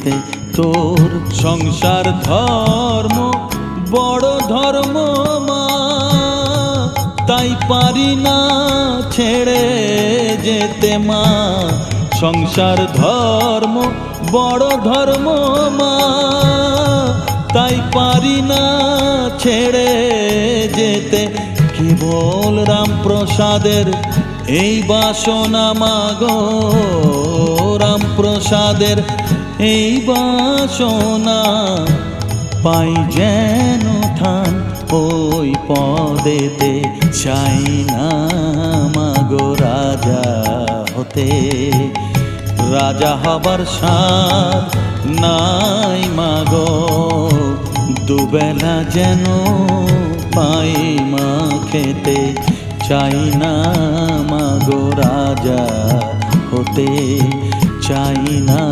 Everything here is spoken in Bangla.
যেতে। তোর সংসার ধর্ম বড় ধর্ম মা, তাই পারি না ছেড়ে যেতে মা। সংসার ধর্ম বড় ধর্ম মা, তাই পারি না ছেড়ে যেতে। কেবল রামপ্রসাদের এই বাসনা মাগো, রামপ্রসাদের এই বাসনা, পাই যেন ঠান ওই পদেতে। চাই না মাগো রাজা হতে, রাজা হবার সাধ নাই মাগো। দুবেলা যেন পাই মা খেতে, চাই না মাগো রাজা হতে, চাই না